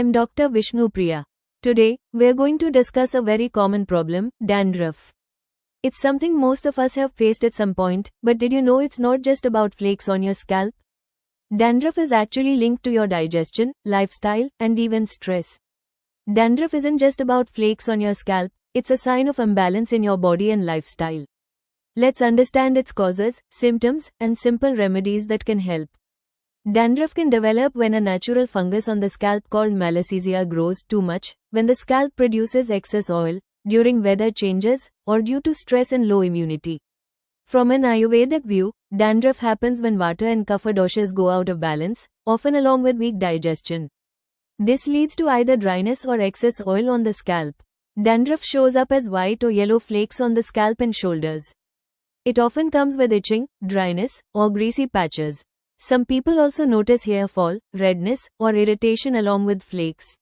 I'm Dr. Vishnu Priya. Today, we're going to discuss a very common problem, dandruff. It's something most of us have faced at some point, but did you know it's not just about flakes on your scalp? Dandruff is actually linked to your digestion, lifestyle, and even stress. Dandruff isn't just about flakes on your scalp, it's a sign of imbalance in your body and lifestyle. Let's understand its causes, symptoms, and simple remedies that can help. Dandruff can develop when a natural fungus on the scalp called Malassezia grows too much, when the scalp produces excess oil, during weather changes, or due to stress and low immunity. From an Ayurvedic view, dandruff happens when vata and kapha doshas go out of balance, often along with weak digestion. This leads to either dryness or excess oil on the scalp. Dandruff shows up as white or yellow flakes on the scalp and shoulders. It often comes with itching, dryness, or greasy patches. Some people also notice hair fall, redness, or irritation along with flakes.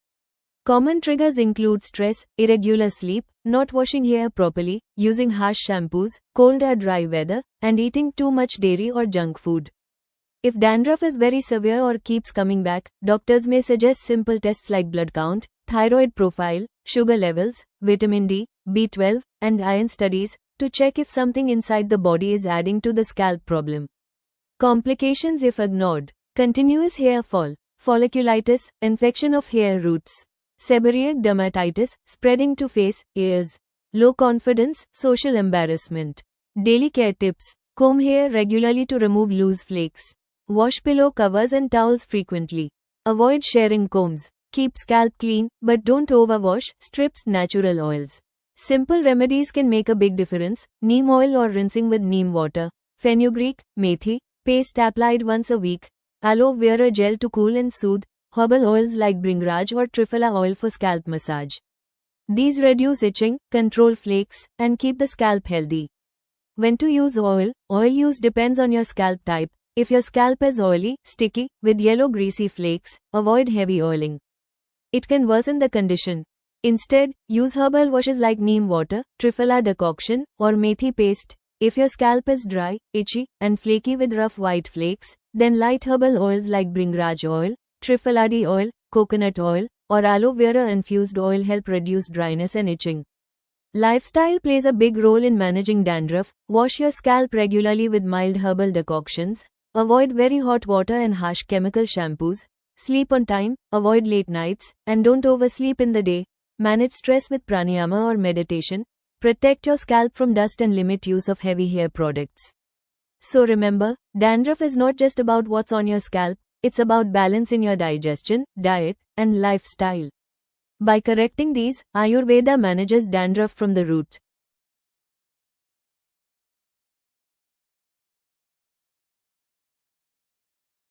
Common triggers include stress, irregular sleep, not washing hair properly, using harsh shampoos, cold or dry weather, and eating too much dairy or junk food. If dandruff is very severe or keeps coming back, doctors may suggest simple tests like blood count, thyroid profile, sugar levels, vitamin D, B12, and iron studies to check if something inside the body is adding to the scalp problem. Complications if ignored: continuous hair fall, folliculitis, infection of hair roots, seborrheic dermatitis, spreading to face, ears, low confidence, social embarrassment. Daily care tips: comb hair regularly to remove loose flakes. Wash pillow covers and towels frequently. Avoid sharing combs. Keep scalp clean, but don't overwash. Strips natural oils. Simple remedies can make a big difference: neem oil or rinsing with neem water, fenugreek, methi paste applied once a week, aloe vera gel to cool and soothe, herbal oils like bhringraj or triphala oil for scalp massage. These reduce itching, control flakes, and keep the scalp healthy. When to use oil: oil use depends on your scalp type. If your scalp is oily, sticky, with yellow greasy flakes, avoid heavy oiling. It can worsen the condition. Instead, use herbal washes like neem water, triphala decoction, or methi paste. If your scalp is dry, itchy, and flaky with rough white flakes, then light herbal oils like bhringraj oil, triphaladi oil, coconut oil, or aloe vera infused oil help reduce dryness and itching. Lifestyle plays a big role in managing dandruff. Wash your scalp regularly with mild herbal decoctions. Avoid very hot water and harsh chemical shampoos. Sleep on time, avoid late nights, and don't oversleep in the day. Manage stress with pranayama or meditation. Protect your scalp from dust and limit use of heavy hair products. So remember, dandruff is not just about what's on your scalp, it's about balance in your digestion, diet, and lifestyle. By correcting these, Ayurveda manages dandruff from the root.